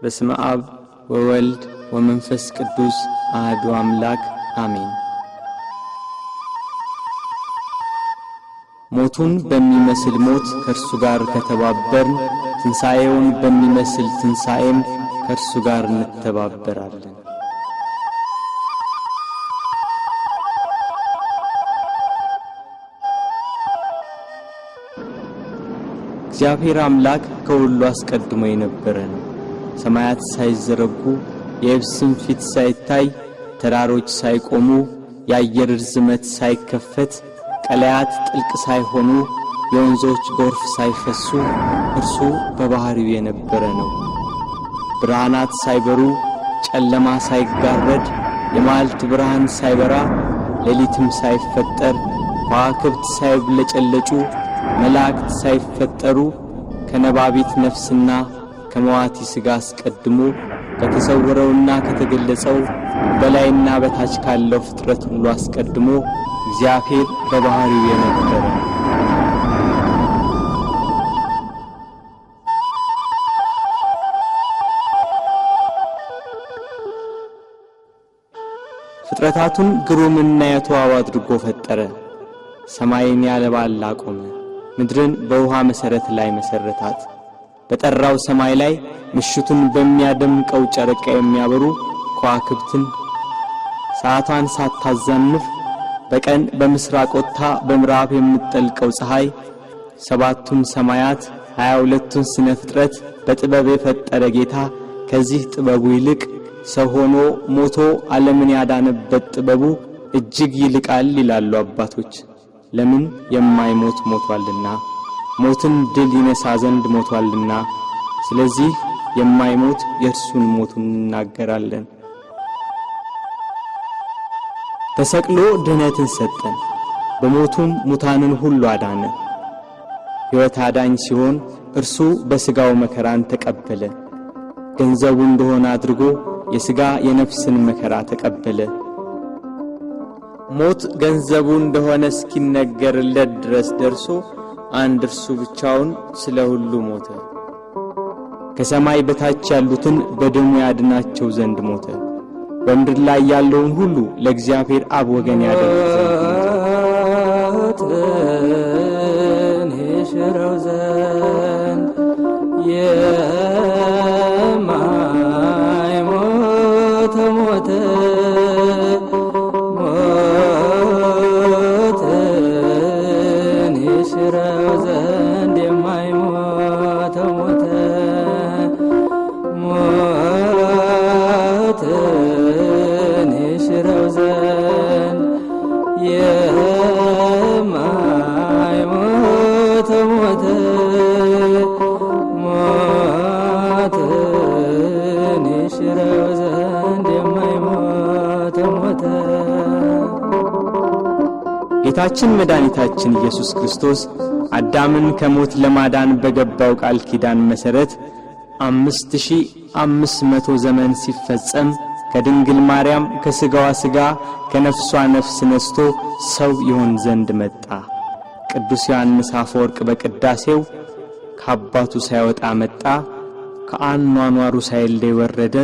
በስመ አብ ወወልድ ወመንፈስ ቅዱስ አሐዱ አምላክ አሜን። ሞቱን በሚመስል ሞት ከእርሱ ጋር ከተባበርን ትንሣኤውን በሚመስል ትንሣኤም ከእርሱ ጋር እንተባበራለን። እግዚአብሔር አምላክ ከሁሉ አስቀድሞ የነበረ ነው። ሰማያት ሳይዘረጉ የየብስም ፊት ሳይታይ ተራሮች ሳይቆሙ የአየር ርዝመት ሳይከፈት ቀላያት ጥልቅ ሳይሆኑ የወንዞች ጎርፍ ሳይፈሱ እርሱ በባህሪው የነበረ ነው። ብርሃናት ሳይበሩ ጨለማ ሳይጋረድ የማልት ብርሃን ሳይበራ ሌሊትም ሳይፈጠር ከዋክብት ሳይብለጨለጩ መላእክት ሳይፈጠሩ ከነባቢት ነፍስና ከመዋቲ ሥጋ አስቀድሞ ከተሰወረውና ከተገለጸው በላይና በታች ካለው ፍጥረት ሁሉ አስቀድሞ እግዚአብሔር በባህሪው የነበረ ፍጥረታቱን ግሩምና የተዋበ አድርጎ ፈጠረ። ሰማይን ያለ ባል አቆመ፣ ምድርን በውሃ መሠረት ላይ መሠረታት። በጠራው ሰማይ ላይ ምሽቱን በሚያደምቀው ጨረቃ የሚያበሩ ከዋክብትን ሰዓቷን ሳታዛንፍ በቀን በምስራቅ ወጥታ በምዕራብ የምትጠልቀው ፀሐይ ሰባቱን ሰማያት 22ቱን ስነ ፍጥረት በጥበብ የፈጠረ ጌታ ከዚህ ጥበቡ ይልቅ ሰው ሆኖ ሞቶ ዓለምን ያዳነበት ጥበቡ እጅግ ይልቃል ይላሉ አባቶች። ለምን? የማይሞት ሞቷልና፣ ሞትን ድል ይነሳ ዘንድ ሞቷልና። ስለዚህ የማይሞት የእርሱን ሞቱን እናገራለን። ተሰቅሎ ድህነትን ሰጠን፣ በሞቱም ሙታንን ሁሉ አዳነ። ሕይወት አዳኝ ሲሆን እርሱ በሥጋው መከራን ተቀበለ። ገንዘቡ እንደሆነ አድርጎ የሥጋ የነፍስን መከራ ተቀበለ። ሞት ገንዘቡ እንደሆነ እስኪነገርለት ድረስ ደርሶ አንድ እርሱ ብቻውን ስለ ሁሉ ሞተ። ከሰማይ በታች ያሉትን በደሙ ያድናቸው ዘንድ ሞተ። በምድር ላይ ያለውን ሁሉ ለእግዚአብሔር አብ ወገን ያደርግ ዘንድ ይሽረው ዘንድ የማይሞት ሞተ ጌታችን መድኃኒታችን ኢየሱስ ክርስቶስ አዳምን ከሞት ለማዳን በገባው ቃል ኪዳን መሠረት 5500 ዘመን ሲፈጸም ከድንግል ማርያም ከሥጋዋ ሥጋ ከነፍሷ ነፍስ ነስቶ ሰው ይሆን ዘንድ መጣ። ቅዱስ ዮሐንስ አፈወርቅ በቅዳሴው ከአባቱ ሳይወጣ መጣ፣ ከአኗኗሩ ሳይለይ ወረደ፣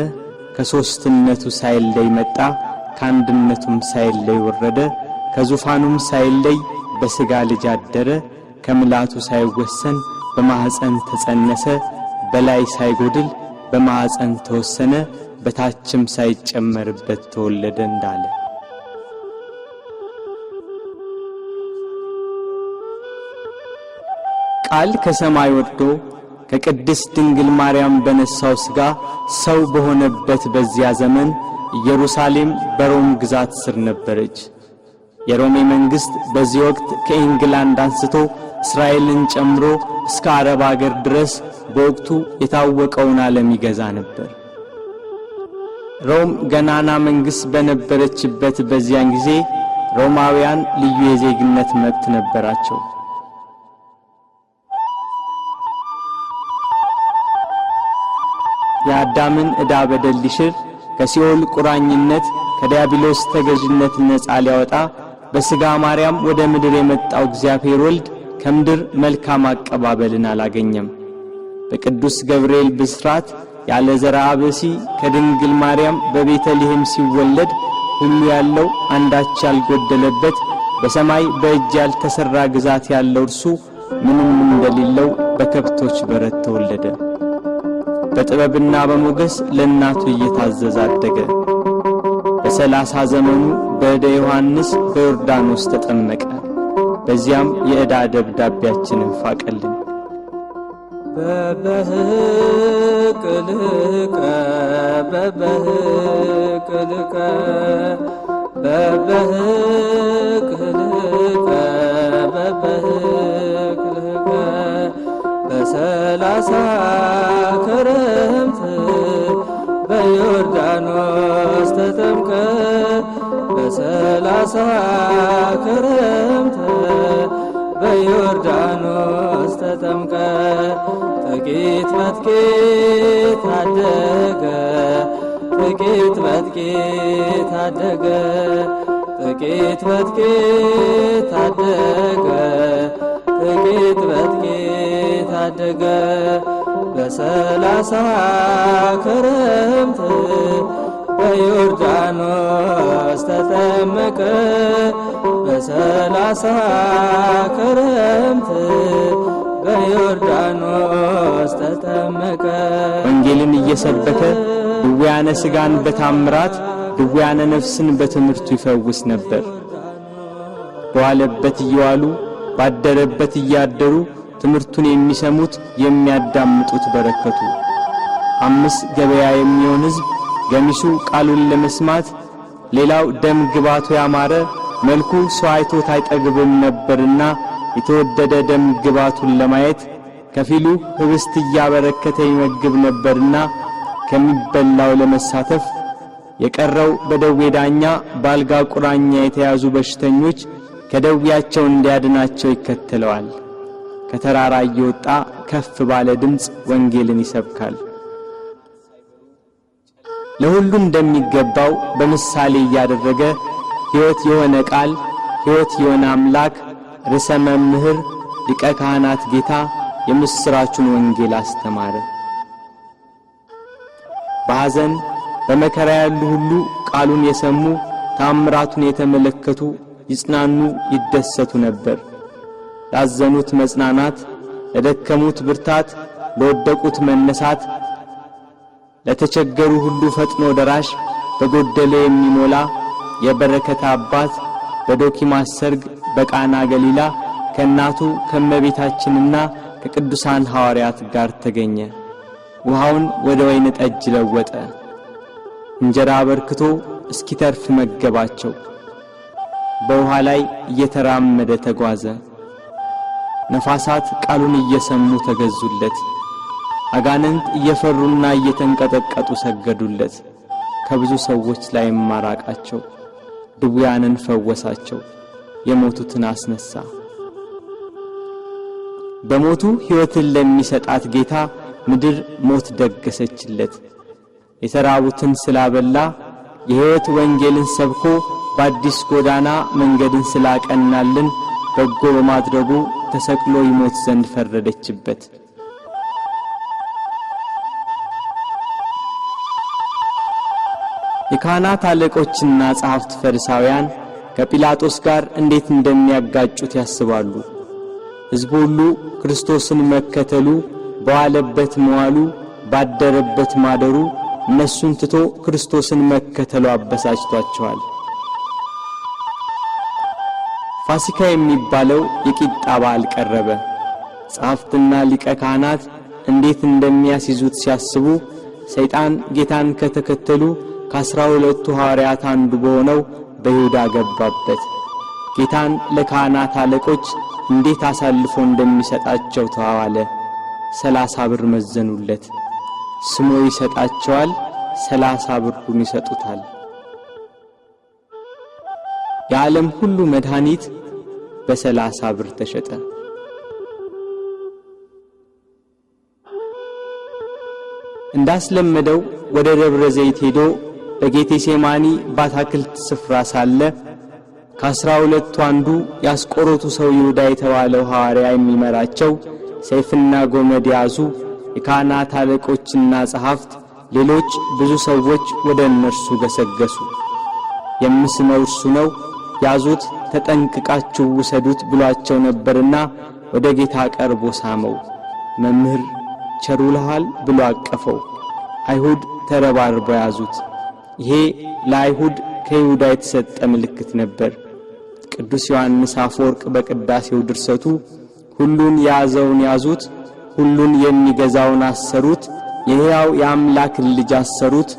ከሦስትነቱ ሳይለይ መጣ፣ ከአንድነቱም ሳይለይ ወረደ፣ ከዙፋኑም ሳይለይ በሥጋ ልጅ አደረ፣ ከምልአቱ ሳይወሰን በማኅፀን ተጸነሰ፣ በላይ ሳይጎድል በማኅፀን ተወሰነ፣ በታችም ሳይጨመርበት ተወለደ እንዳለ ቃል ከሰማይ ወርዶ ከቅድስት ድንግል ማርያም በነሳው ሥጋ ሰው በሆነበት በዚያ ዘመን ኢየሩሳሌም በሮም ግዛት ስር ነበረች። የሮሜ መንግሥት በዚህ ወቅት ከኢንግላንድ አንስቶ እስራኤልን ጨምሮ እስከ አረብ አገር ድረስ በወቅቱ የታወቀውን ዓለም ይገዛ ነበር። ሮም ገናና መንግሥት በነበረችበት በዚያን ጊዜ ሮማውያን ልዩ የዜግነት መብት ነበራቸው። የአዳምን ዕዳ በደል ሊሽር ከሲኦል ቁራኝነት ከዲያብሎስ ተገዥነት ነፃ ሊያወጣ በሥጋ ማርያም ወደ ምድር የመጣው እግዚአብሔር ወልድ ከምድር መልካም አቀባበልን አላገኘም። በቅዱስ ገብርኤል ብስራት ያለ ዘርአ ብእሲ ከድንግል ማርያም በቤተልሔም ሲወለድ ሁሉ ያለው አንዳች ያልጎደለበት በሰማይ በእጅ ያልተሰራ ግዛት ያለው እርሱ ምንም እንደሌለው በከብቶች በረት ተወለደ። በጥበብና በሞገስ ለእናቱ እየታዘዘ አደገ። በ30 ዘመኑ በእደ ዮሐንስ በዮርዳኖስ ተጠመቀ። በዚያም የዕዳ ደብዳቤያችንን ፋቀልን። በበህቅልከ በበህቅልከ በበህቅልከ በበህቅልከ በ30 ክረምት በዮርዳኖስ ተጠምቀ በ30 ክረምት በዮርዳኖስ ተጠምቀ ጥቂት በጥቂት አደገ ጥቂት በጥቂት አደገ ጥቂት በጥቂት አደገ ጥቂት በጥቂት አደገ በ30 ክረምት በዮርዳኖስ ተጠመቀ በ30 ክረምት በዮርዳኖስ ተጠመቀ። ወንጌልን እየሰበከ ድውያነ ሥጋን በታምራት ድውያነ ነፍስን በትምህርቱ ይፈውስ ነበር። በዋለበት እየዋሉ ባደረበት እያደሩ ትምህርቱን የሚሰሙት የሚያዳምጡት በረከቱ። 5 ገበያ የሚሆን ሕዝብ ገሚሱ ቃሉን ለመስማት ሌላው ደም ግባቱ ያማረ መልኩ ሰው አይቶት አይጠግብም ነበርና የተወደደ ደም ግባቱን ለማየት ከፊሉ ህብስት እያበረከተ ይመግብ ነበርና ከሚበላው ለመሳተፍ የቀረው በደዌ ዳኛ ባልጋ ቁራኛ የተያዙ በሽተኞች ከደዌያቸው እንዲያድናቸው ይከተለዋል። ከተራራ እየወጣ ከፍ ባለ ድምፅ ወንጌልን ይሰብካል። ለሁሉ እንደሚገባው በምሳሌ እያደረገ ሕይወት የሆነ ቃል ሕይወት የሆነ አምላክ ርዕሰ መምህር ሊቀ ካህናት ጌታ የምስራቹን ወንጌል አስተማረ። በሐዘን በመከራ ያሉ ሁሉ ቃሉን የሰሙ ታምራቱን የተመለከቱ ይጽናኑ ይደሰቱ ነበር። ላዘኑት መጽናናት፣ ለደከሙት ብርታት፣ ለወደቁት መነሳት፣ ለተቸገሩ ሁሉ ፈጥኖ ደራሽ በጎደለ የሚሞላ የበረከት አባት በዶኪማስ ሰርግ በቃና ገሊላ ከእናቱ ከመቤታችንና ከቅዱሳን ሐዋርያት ጋር ተገኘ። ውሃውን ወደ ወይን ጠጅ ለወጠ። እንጀራ አበርክቶ እስኪተርፍ መገባቸው። በውሃ ላይ እየተራመደ ተጓዘ። ነፋሳት ቃሉን እየሰሙ ተገዙለት። አጋንንት እየፈሩና እየተንቀጠቀጡ ሰገዱለት። ከብዙ ሰዎች ላይ ማራቃቸው። ድውያንን ፈወሳቸው። የሞቱትን አስነሳ። በሞቱ ሕይወትን ለሚሰጣት ጌታ ምድር ሞት ደገሰችለት። የተራቡትን ስላበላ የሕይወት ወንጌልን ሰብኮ በአዲስ ጎዳና መንገድን ስላቀናልን በጎ በማድረጉ ተሰቅሎ ይሞት ዘንድ ፈረደችበት። የካህናት አለቆችና ጸሐፍት ፈሪሳውያን ከጲላጦስ ጋር እንዴት እንደሚያጋጩት ያስባሉ። ሕዝቡ ሁሉ ክርስቶስን መከተሉ፣ በዋለበት መዋሉ፣ ባደረበት ማደሩ እነሱን ትቶ ክርስቶስን መከተሉ አበሳጭቷቸዋል። ፋሲካ የሚባለው የቂጣ በዓል ቀረበ። ጸሐፍትና ሊቀ ካህናት እንዴት እንደሚያስይዙት ሲያስቡ ሰይጣን ጌታን ከተከተሉ ከ12ቱ ሐዋርያት አንዱ በሆነው በይሁዳ ገባበት። ጌታን ለካህናት አለቆች እንዴት አሳልፎ እንደሚሰጣቸው ተዋዋለ። 30 ብር መዘኑለት። ስሞ ይሰጣቸዋል፣ 30 ብሩን ይሰጡታል። የዓለም ሁሉ መድኃኒት በ30 ብር ተሸጠ። እንዳስለመደው ወደ ደብረ ዘይት ሄዶ በጌቴሴማኒ በአታክልት ስፍራ ሳለ ከ12ቱ አንዱ ያስቆሮቱ ሰው ይሁዳ የተባለው ሐዋርያ የሚመራቸው ሰይፍና ጎመድ ያዙ። የካህናት አለቆችና ጸሐፍት፣ ሌሎች ብዙ ሰዎች ወደ እነርሱ ገሰገሱ። የምስመው እርሱ ነው፣ ያዙት፣ ተጠንቅቃችሁ ውሰዱት ብሏቸው ነበርና ወደ ጌታ ቀርቦ ሳመው። መምህር ቸር ውለሃል ብሎ አቀፈው። አይሁድ ተረባርበው ያዙት። ይሄ ለአይሁድ ከይሁዳ የተሰጠ ምልክት ነበር። ቅዱስ ዮሐንስ አፈወርቅ በቅዳሴው ድርሰቱ ሁሉን የያዘውን ያዙት፣ ሁሉን የሚገዛውን አሰሩት፣ የሕያው የአምላክን ልጅ አሰሩት፣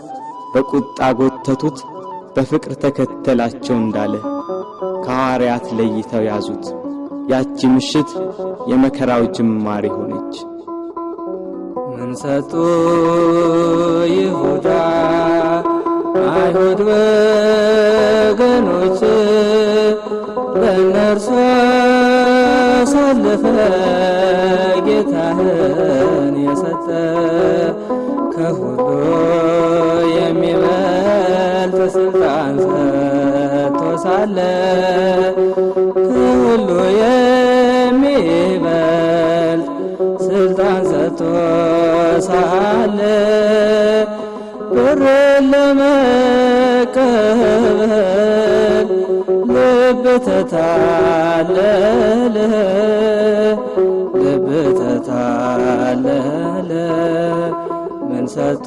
በቁጣ ጎተቱት፣ በፍቅር ተከተላቸው እንዳለ ከሐዋርያት ለይተው ያዙት። ያቺ ምሽት የመከራው ጅማሬ ሆነች። ምን ሰጡ ይሁዳ አይሁድ ወገኖች ለእነርሱ አሳልፈ ጌታህን የሰጠ ከሁሉ የሚበልጥ ስልጣን ሰጥቶ ሳለ ከሁሉ የሚበልጥ ስልጣን ሰጥቶ ሳለ ብርን ለመቀበል ልብ ተታለለ፣ ልብ ተታለለ። ምን ሰጡ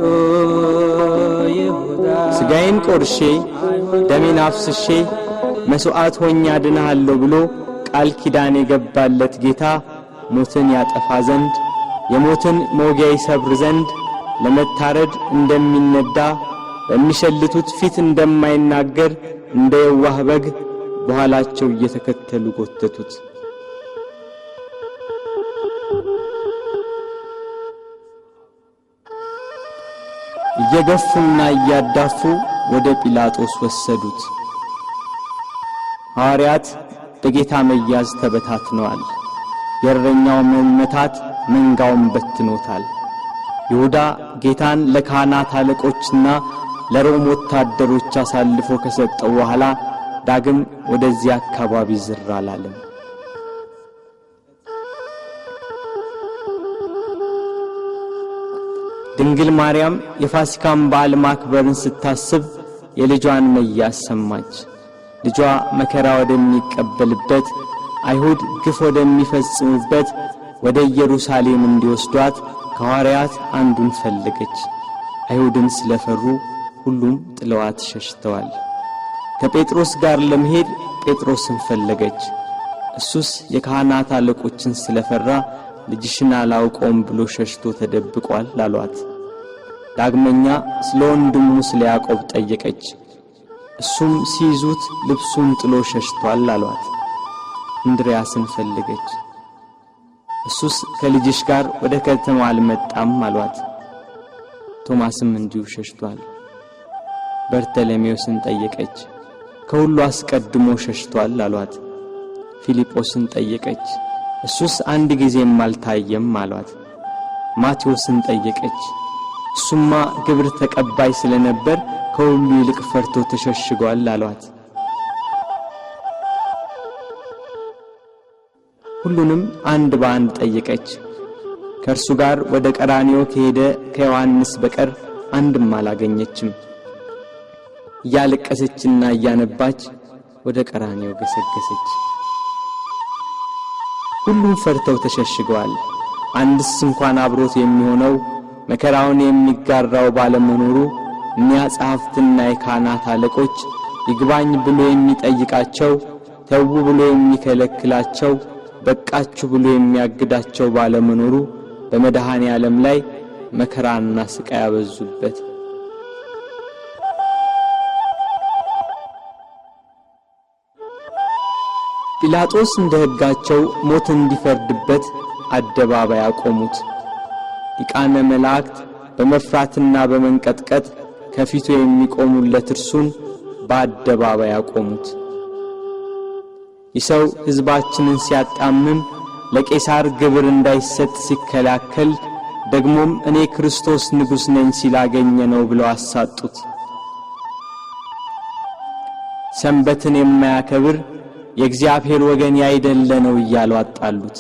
ይሁዳ ሥጋዬን ቆርሼ ደሜን አፍስሼ መሥዋዕት ሆኜ አድንሃለሁ ብሎ ቃል ኪዳን የገባለት ጌታ ሞትን ያጠፋ ዘንድ የሞትን መውጊያ ይሰብር ዘንድ ለመታረድ እንደሚነዳ በሚሸልቱት ፊት እንደማይናገር እንደ የዋህ በግ በኋላቸው እየተከተሉ ጎተቱት። እየገፉና እያዳፉ ወደ ጲላጦስ ወሰዱት። ሐዋርያት በጌታ መያዝ ተበታትነዋል። የእረኛው መመታት መንጋውን በትኖታል። ይሁዳ ጌታን ለካህናት አለቆችና ለሮም ወታደሮች አሳልፎ ከሰጠው በኋላ ዳግም ወደዚህ አካባቢ ዝር አላለም። ድንግል ማርያም የፋሲካን በዓል ማክበርን ስታስብ የልጇን መያዝ ሰማች። ልጇ መከራ ወደሚቀበልበት አይሁድ ግፍ ወደሚፈጽሙበት ወደ ኢየሩሳሌም እንዲወስዷት ከሐዋርያት አንዱን ፈለገች። አይሁድን ስለፈሩ ሁሉም ጥለዋት ሸሽተዋል። ከጴጥሮስ ጋር ለመሄድ ጴጥሮስን ፈለገች። እሱስ የካህናት አለቆችን ስለፈራ ልጅሽን አላውቀውም ብሎ ሸሽቶ ተደብቋል አሏት። ዳግመኛ ስለ ወንድሙ ስለ ያዕቆብ ጠየቀች። እሱም ሲይዙት ልብሱን ጥሎ ሸሽቷል አሏት። እንድርያስን ፈለገች። እሱስ ከልጅሽ ጋር ወደ ከተማ አልመጣም አሏት። ቶማስም እንዲሁ ሸሽቷል። በርተለሜዎስን ጠየቀች። ከሁሉ አስቀድሞ ሸሽቷል አሏት። ፊልጶስን ጠየቀች። እሱስ አንድ ጊዜም አልታየም አሏት። ማቴዎስን ጠየቀች። እሱማ ግብር ተቀባይ ስለነበር ከሁሉ ይልቅ ፈርቶ ተሸሽጓል አሏት። ሁሉንም አንድ በአንድ ጠየቀች። ከእርሱ ጋር ወደ ቀራንዮ ከሄደ ከዮሐንስ በቀር አንድም አላገኘችም። እያለቀሰችና እያነባች ወደ ቀራንዮ ገሰገሰች። ሁሉም ፈርተው ተሸሽገዋል። አንድስ እንኳን አብሮት የሚሆነው መከራውን የሚጋራው ባለመኖሩ እኒያ ጸሐፍትና የካህናት አለቆች ይግባኝ ብሎ የሚጠይቃቸው፣ ተው ብሎ የሚከለክላቸው፣ በቃችሁ ብሎ የሚያግዳቸው ባለመኖሩ በመድኃኔ ዓለም ላይ መከራና ስቃይ ያበዙበት። ጲላጦስ እንደ ሕጋቸው ሞት እንዲፈርድበት አደባባይ አቆሙት። ሊቃነ መላእክት በመፍራትና በመንቀጥቀጥ ከፊቱ የሚቆሙለት እርሱን በአደባባይ አቆሙት። ይሰው ሕዝባችንን ሲያጣምም ለቄሳር ግብር እንዳይሰጥ ሲከላከል ደግሞም እኔ ክርስቶስ ንጉሥ ነኝ ሲላገኘ ነው ብለው አሳጡት። ሰንበትን የማያከብር የእግዚአብሔር ወገን ያይደለ ነው እያሉ አጣሉት፣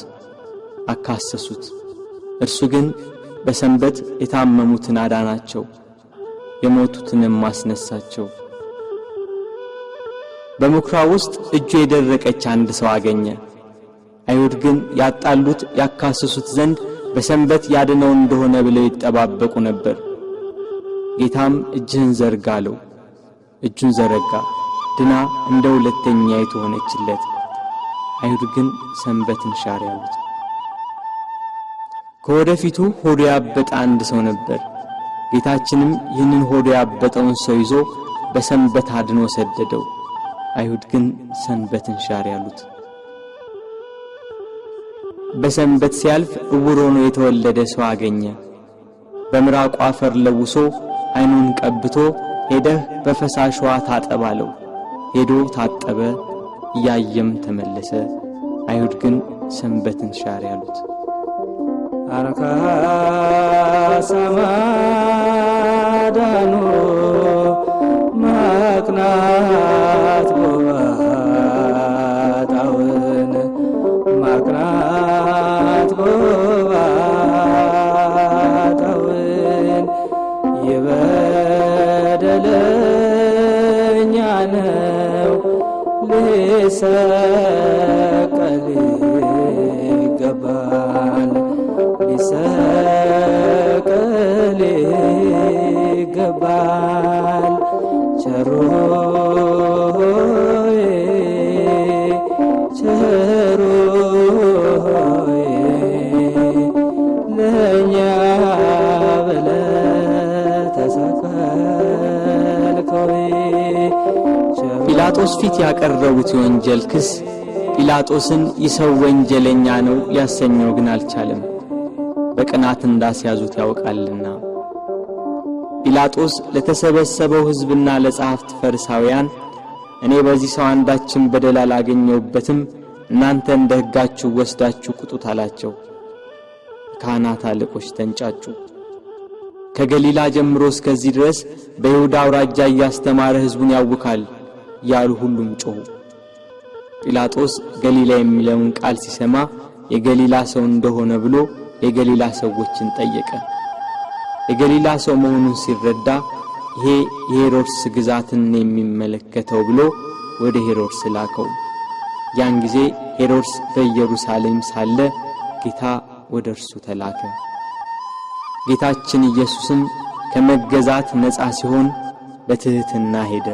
አካሰሱት። እርሱ ግን በሰንበት የታመሙትን አዳናቸው፣ የሞቱትንም ማስነሳቸው። በምኵራብ ውስጥ እጁ የደረቀች አንድ ሰው አገኘ። አይሁድ ግን ያጣሉት ያካሰሱት ዘንድ በሰንበት ያድነው እንደሆነ ብለው ይጠባበቁ ነበር። ጌታም እጅህን ዘርጋ አለው። እጁን ዘረጋ፣ ድና እንደ ሁለተኛይቱ ሆነችለት። አይሁድ ግን ሰንበትን ሻር ያሉት። ከወደፊቱ ሆዱ ያበጠ አንድ ሰው ነበር። ጌታችንም ይህንን ሆዱ ያበጠውን ሰው ይዞ በሰንበት አድኖ ሰደደው። አይሁድ ግን ሰንበትን ሻር ያሉት። በሰንበት ሲያልፍ ዕውር ሆኖ የተወለደ ሰው አገኘ። በምራቁ አፈር ለውሶ አይኑን ቀብቶ ሄደህ በፈሳሽ ውሃ ታጠብ አለው። ሄዶ ታጠበ፣ እያየም ተመለሰ። አይሁድ ግን ሰንበትን ሻር ያሉት። አረካ ሰማዳኑ ማቅናት ጎባጣውን ማቅናት ጎባጣውን የበደለኛ ነው ሊሰቀል ይገባል ሊሰቀል ይገባል። ቸሩ ሆይ ቸሩ ሆይ ለእኛ ብለህ ተሰቀልከው። ጲላጦስ ፊት ያቀረቡት የወንጀል ክስ ጲላጦስን ይሰው ወንጀለኛ ነው ሊያሰኘው ግን አልቻለም። በቅናት እንዳስያዙት ያውቃልና። ጲላጦስ ለተሰበሰበው ሕዝብና ለጸሐፍት ፈሪሳውያን እኔ በዚህ ሰው አንዳችን በደል አላገኘሁበትም፣ እናንተ እንደ ሕጋችሁ ወስዳችሁ ቁጡት አላቸው። ካህናት አለቆች ተንጫጩ። ከገሊላ ጀምሮ እስከዚህ ድረስ በይሁዳ አውራጃ እያስተማረ ሕዝቡን ያውካል ያሉ ሁሉም ጮኹ። ጲላጦስ ገሊላ የሚለውን ቃል ሲሰማ የገሊላ ሰው እንደሆነ ብሎ የገሊላ ሰዎችን ጠየቀ። የገሊላ ሰው መሆኑን ሲረዳ ይሄ የሄሮድስ ግዛትን የሚመለከተው ብሎ ወደ ሄሮድስ ላከው። ያን ጊዜ ሄሮድስ በኢየሩሳሌም ሳለ ጌታ ወደ እርሱ ተላከ። ጌታችን ኢየሱስም ከመገዛት ነፃ ሲሆን በትሕትና ሄደ።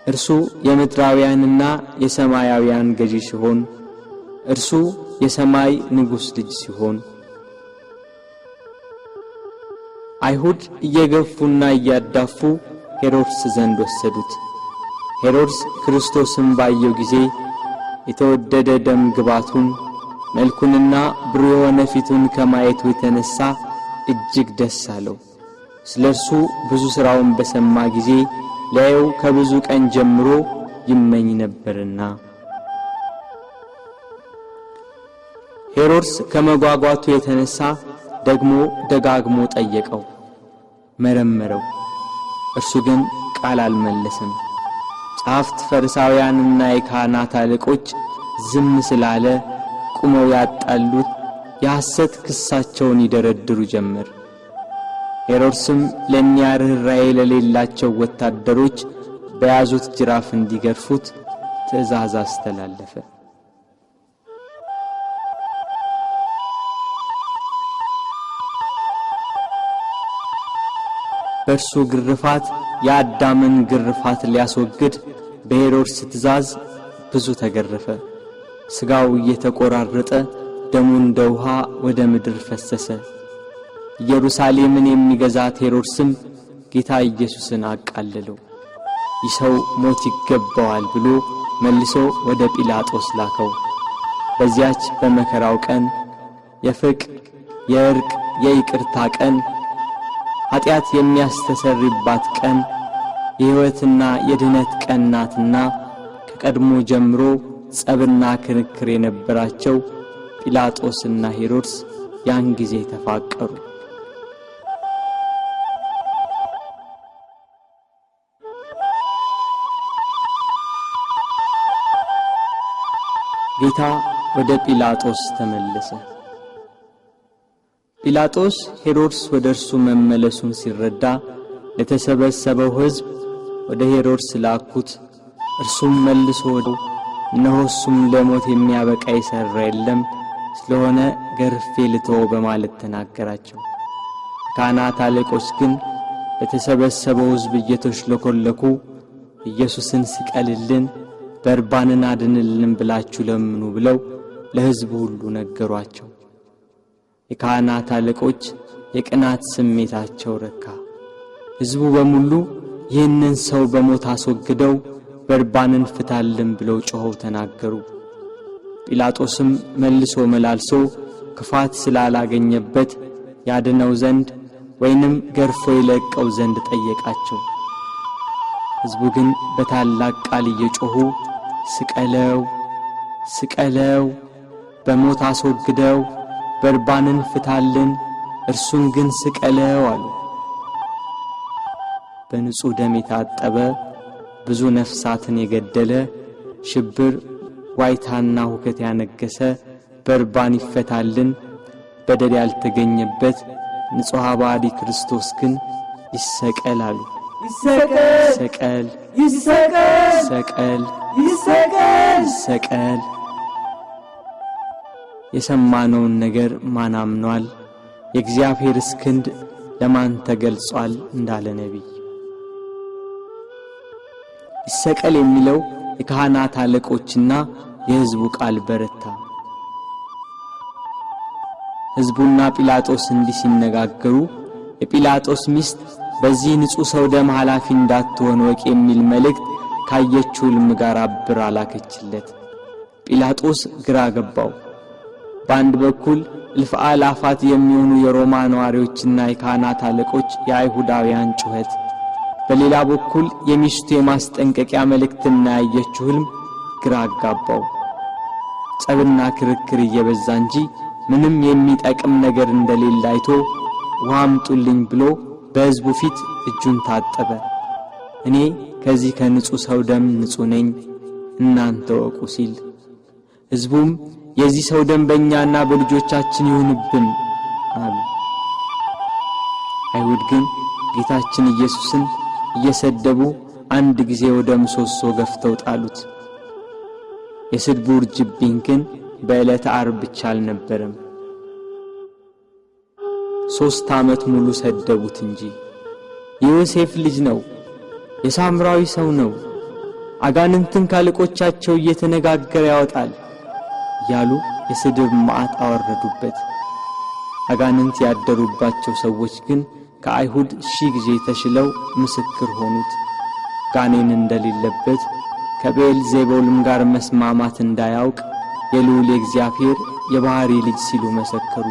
እርሱ የምድራውያንና የሰማያውያን ገዢ ሲሆን እርሱ የሰማይ ንጉሥ ልጅ ሲሆን አይሁድ እየገፉና እያዳፉ ሄሮድስ ዘንድ ወሰዱት። ሄሮድስ ክርስቶስን ባየው ጊዜ የተወደደ ደም ግባቱን መልኩንና ብሩህ የሆነ ፊቱን ከማየቱ የተነሳ እጅግ ደስ አለው። ስለ እርሱ ብዙ ሥራውን በሰማ ጊዜ ሊያየው ከብዙ ቀን ጀምሮ ይመኝ ነበርና። ሄሮድስ ከመጓጓቱ የተነሳ ደግሞ ደጋግሞ ጠየቀው፣ መረመረው። እርሱ ግን ቃል አልመለሰም። ጸሐፍት ፈሪሳውያንና የካህናት አለቆች ዝም ስላለ ቁመው ያጣሉት የሐሰት ክሳቸውን ይደረድሩ ጀመር። ሄሮድስም ለእኒያ ርኅራኄ ለሌላቸው ወታደሮች በያዙት ጅራፍ እንዲገርፉት ትእዛዝ አስተላለፈ። በእርሱ ግርፋት የአዳምን ግርፋት ሊያስወግድ በሄሮድስ ትእዛዝ ብዙ ተገረፈ። ሥጋው እየተቆራረጠ ደሙ እንደ ውሃ ወደ ምድር ፈሰሰ። ኢየሩሳሌምን የሚገዛት ሄሮድስም ጌታ ኢየሱስን አቃለለው። ይህ ሰው ሞት ይገባዋል ብሎ መልሶ ወደ ጲላጦስ ላከው። በዚያች በመከራው ቀን የፍቅር የእርቅ የይቅርታ ቀን ኃጢአት የሚያስተሰርይባት ቀን የሕይወትና የድነት ቀን ናትና ከቀድሞ ጀምሮ ጸብና ክርክር የነበራቸው ጲላጦስና ሄሮድስ ያን ጊዜ ተፋቀሩ። ጌታ ወደ ጲላጦስ ተመለሰ። ጲላጦስ ሄሮድስ ወደ እርሱ መመለሱን ሲረዳ ለተሰበሰበው ሕዝብ ወደ ሄሮድስ ላኩት። እርሱም መልሶ እነሆ እሱም ለሞት የሚያበቃ የሠራ የለም፣ ስለሆነ ገርፌ ልተወው በማለት ተናገራቸው። ካህናት አለቆች ግን ለተሰበሰበው ሕዝብ እየተሽለኮለኩ ኢየሱስን ስቀልልን፣ በርባንን አድንልን ብላችሁ ለምኑ ብለው ለሕዝቡ ሁሉ ነገሯቸው። የካህናት አለቆች የቅናት ስሜታቸው ረካ። ሕዝቡ በሙሉ ይህንን ሰው በሞት አስወግደው በርባንን ፍታልን ብለው ጮኸው ተናገሩ። ጲላጦስም መልሶ መላልሶ ክፋት ስላላገኘበት ያድነው ዘንድ ወይንም ገርፎ ይለቀው ዘንድ ጠየቃቸው። ሕዝቡ ግን በታላቅ ቃል እየጮኹ ስቀለው፣ ስቀለው፣ በሞት አስወግደው፣ በርባንን ፍታልን፣ እርሱን ግን ስቀለው አሉ። በንጹሕ ደም የታጠበ ብዙ ነፍሳትን የገደለ ሽብር፣ ዋይታና ሁከት ያነገሰ በርባን ይፈታልን፣ በደል ያልተገኘበት ንጹሕ ባዲ ክርስቶስ ግን ይሰቀል አሉ። ይሰቀል፣ ይሰቀል፣ ይሰቀል፣ ይሰቀል፣ ይሰቀል። የሰማነውን ነገር ማን አምኗል? የእግዚአብሔርስ ክንድ ለማን ተገልጿል? እንዳለ ነቢይ ይሰቀል የሚለው የካህናት አለቆችና የሕዝቡ ቃል በረታ። ሕዝቡና ጲላጦስ እንዲህ ሲነጋገሩ የጲላጦስ ሚስት በዚህ ንጹሕ ሰው ደም ኃላፊ እንዳትሆን ወቅ የሚል መልእክት ካየችው ሕልም ጋር አብራ ላከችለት። ጲላጦስ ግራ ገባው። በአንድ በኩል እልፍ አእላፋት የሚሆኑ የሮማ ነዋሪዎችና የካህናት አለቆች የአይሁዳውያን ጩኸት፣ በሌላ በኩል የሚስቱ የማስጠንቀቂያ መልእክትና ያየችው ሕልም ግራ አጋባው። ጸብና ክርክር እየበዛ እንጂ ምንም የሚጠቅም ነገር እንደሌለ አይቶ ውሃ አምጡልኝ ብሎ በሕዝቡ ፊት እጁን ታጠበ። እኔ ከዚህ ከንጹሕ ሰው ደም ንጹሕ ነኝ፣ እናንተ ወቁ ሲል፣ ሕዝቡም የዚህ ሰው ደም በእኛና በልጆቻችን ይሁንብን አሉ። አይሁድ ግን ጌታችን ኢየሱስን እየሰደቡ አንድ ጊዜ ወደ ምሰሶ ገፍተው ጣሉት። የስድቡ ውርጅብኝ ግን በዕለተ ዓርብ ብቻ አልነበረም፣ 3 ዓመት ሙሉ ሰደቡት እንጂ። የዮሴፍ ልጅ ነው፣ የሳምራዊ ሰው ነው፣ አጋንንትን ካለቆቻቸው እየተነጋገረ ያወጣል ያሉ የስድብ መዓት አወረዱበት። አጋንንት ያደሩባቸው ሰዎች ግን ከአይሁድ 1000 ጊዜ ተሽለው ምስክር ሆኑት። ጋኔን እንደሌለበት ከቤልዜቡልም ጋር መስማማት እንዳያውቅ የልዑል እግዚአብሔር የባሕሪ ልጅ ሲሉ መሰከሩ።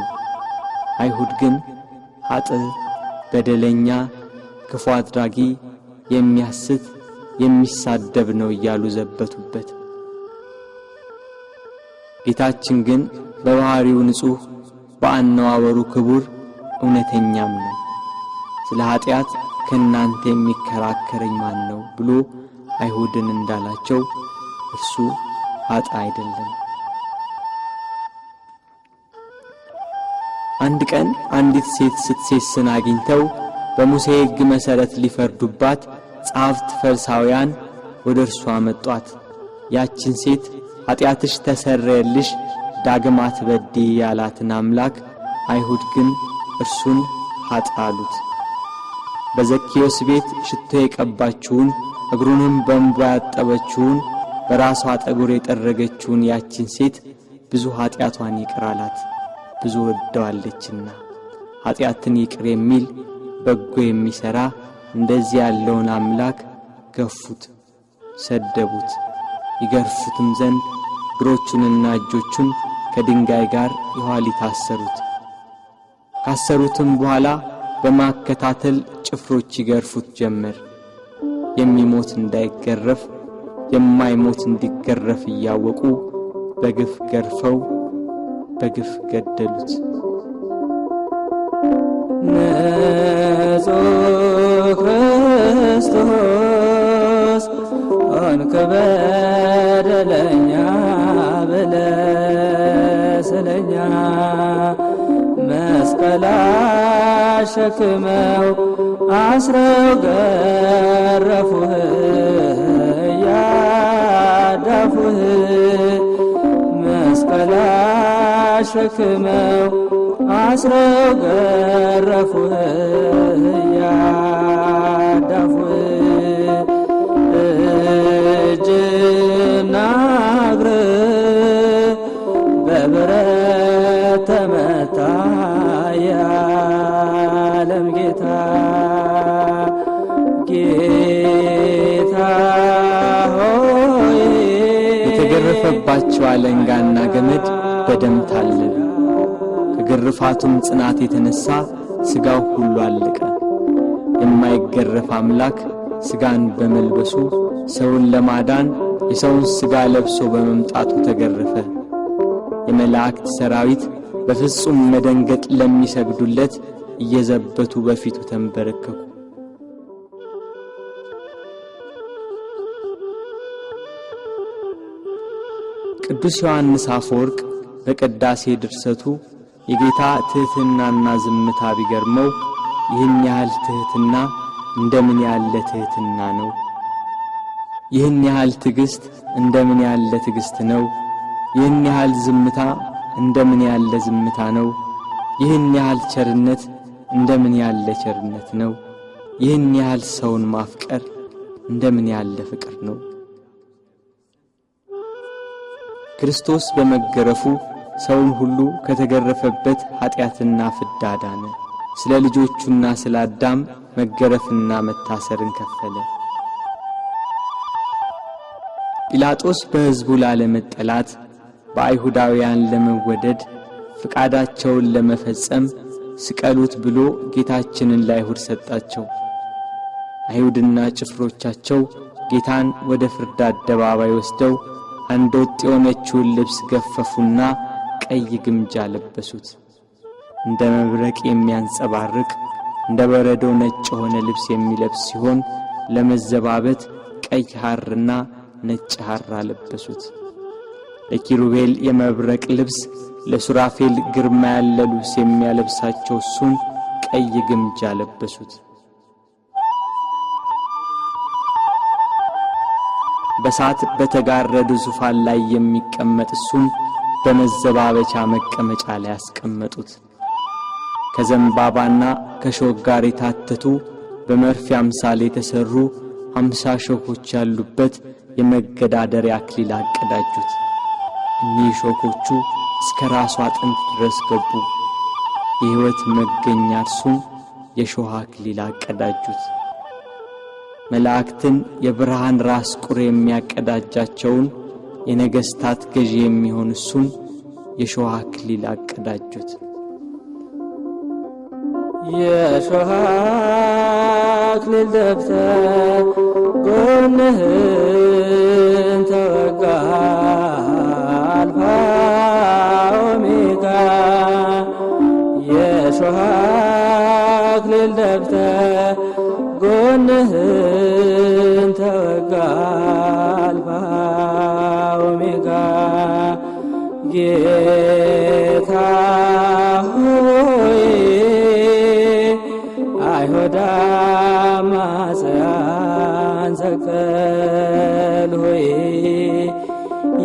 አይሁድ ግን ኃጥእ፣ በደለኛ፣ ክፉ አድራጊ፣ የሚያስት፣ የሚሳደብ ነው እያሉ ዘበቱበት። ጌታችን ግን በባሕሪው ንጹሕ፣ በአነዋወሩ ክቡር፣ እውነተኛም ነው። ስለ ኃጢአት ከእናንተ የሚከራከረኝ ማን ነው ብሎ አይሁድን እንዳላቸው እርሱ ኃጥእ አይደለም። አንድ ቀን አንዲት ሴት ስትሴስን አግኝተው በሙሴ ሕግ መሠረት ሊፈርዱባት ጸሐፍት ፈሪሳውያን ወደ እርሷ መጧት። ያችን ሴት ኃጢአትሽ ተሰረየልሽ፣ ዳግም አትበድዪ ያላትን አምላክ አይሁድ ግን እርሱን ኃጥእ አሉት። በዘኬዎስ ቤት ሽቶ የቀባችውን እግሩንም በእንቧ ያጠበችውን በራሷ ጠጉር የጠረገችውን ያችን ሴት ብዙ ኃጢአቷን ይቅር አላት፣ ብዙ ወደዋለችና። ኃጢአትን ይቅር የሚል በጎ የሚሠራ እንደዚህ ያለውን አምላክ ገፉት፣ ሰደቡት። ይገርፉትም ዘንድ እግሮቹንና እጆቹን ከድንጋይ ጋር የኋሊት አሰሩት። ካሰሩትም በኋላ በማከታተል ጭፍሮች ይገርፉት ጀመር። የሚሞት እንዳይገረፍ የማይሞት እንዲገረፍ እያወቁ በግፍ ገርፈው በግፍ ገደሉት። ንጹሕ ክርስቶስ ሆንክ በደለኛ ብለህ ስለኛ መስቀል አሸክመው አስረው ገረፉህ ያዳፉህ መስቀል አሸክመው አስረው ገረፉህ ያዳፉህ እጅና እግርህ በብረት ተመታ የዓለም ጌታ ጌታ ሆይ የተገረፈባቸው አለንጋና ገመድ በደም ታለሉ። ከግርፋቱም ጽናት የተነሳ ሥጋው ሁሉ አለቀ። የማይገረፍ አምላክ ሥጋን በመልበሱ ሰውን ለማዳን የሰውን ሥጋ ለብሶ በመምጣቱ ተገረፈ። የመላእክት ሰራዊት በፍጹም መደንገጥ ለሚሰግዱለት እየዘበቱ በፊቱ ተንበረከኩ። ቅዱስ ዮሐንስ አፈወርቅ በቅዳሴ ድርሰቱ የጌታ ትሕትናና ዝምታ ቢገርመው ይህን ያህል ትሕትና እንደምን ያለ ትሕትና ነው! ይህን ያህል ትዕግሥት እንደምን ያለ ትዕግሥት ነው! ይህን ያህል ዝምታ እንደምን ያለ ዝምታ ነው! ይህን ያህል ቸርነት እንደምን ያለ ቸርነት ነው! ይህን ያህል ሰውን ማፍቀር እንደምን ያለ ፍቅር ነው! ክርስቶስ በመገረፉ ሰውን ሁሉ ከተገረፈበት ኀጢአትና ፍዳ ዳነ። ስለ ልጆቹና ስለ አዳም መገረፍና መታሰርን ከፈለ። ጲላጦስ በሕዝቡ ላለመጠላት በአይሁዳውያን ለመወደድ ፍቃዳቸውን ለመፈጸም ስቀሉት ብሎ ጌታችንን ለአይሁድ ሰጣቸው። አይሁድና ጭፍሮቻቸው ጌታን ወደ ፍርድ አደባባይ ወስደው አንድ ወጥ የሆነችውን ልብስ ገፈፉና ቀይ ግምጃ ለበሱት። እንደ መብረቅ የሚያንጸባርቅ እንደ በረዶ ነጭ የሆነ ልብስ የሚለብስ ሲሆን ለመዘባበት ቀይ ሐርና ነጭ ሐር አለበሱት። ለኪሩቤል የመብረቅ ልብስ፣ ለሱራፌል ግርማ ያለ ልብስ የሚያለብሳቸው እሱን ቀይ ግምጃ ለበሱት። በሳት በተጋረደ ዙፋን ላይ የሚቀመጥ እሱን በመዘባበቻ መቀመጫ ላይ ያስቀመጡት። ከዘንባባና ከሾህ ጋር የታተቱ በመርፌ አምሳል የተሰሩ 50 ሾኮች ያሉበት የመገዳደሪያ አክሊል አቀዳጁት። እኒህ ሾኮቹ እስከ ራሱ አጥንት ድረስ ገቡ። የሕይወት መገኛ እርሱን የሾህ አክሊል አቀዳጁት። መላእክትን የብርሃን ራስ ቁር የሚያቀዳጃቸውን የነገሥታት ገዢ የሚሆን እሱን የሾህ አክሊል አቀዳጁት። የሾህ አክሊል ደፍተህ ጎንህን ተወጋ አልፋ ኦሜጋ የሾህ አክሊል ደፍተህ ጎንህን ተወጋ አልፋ ኦሜጋ ጌታ ሆይ አይሁድ አማጽያን ሰቀል ሆይ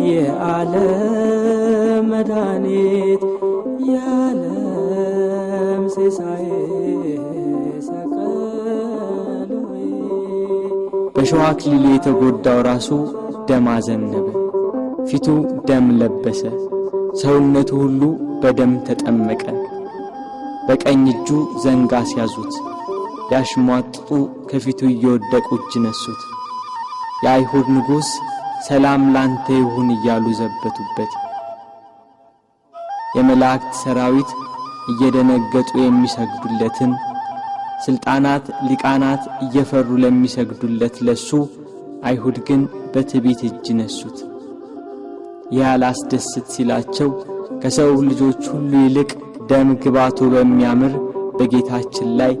የዓለም መድኃኒት የዓለም ሲሳይ ሰቀል ሆይ። በሾህ አክሊሉ የተጎዳው ራሱ ደም አዘነበ፣ ፊቱ ደም ለበሰ፣ ሰውነቱ ሁሉ በደም ተጠመቀ። በቀኝ እጁ ዘንግ አስያዙት፣ ያሽሟጥጡ ከፊቱ እየወደቁ እጅ ነሱት። የአይሁድ ንጉሥ ሰላም ላንተ ይሁን እያሉ ዘበቱበት። የመላእክት ሰራዊት እየደነገጡ የሚሰግዱለትን፣ ስልጣናት ሊቃናት እየፈሩ ለሚሰግዱለት ለሱ አይሁድ ግን በትዕቢት እጅ ነሱት። ያላስደስት ሲላቸው ከሰው ልጆች ሁሉ ይልቅ ደም ግባቱ በሚያምር በጌታችን ላይ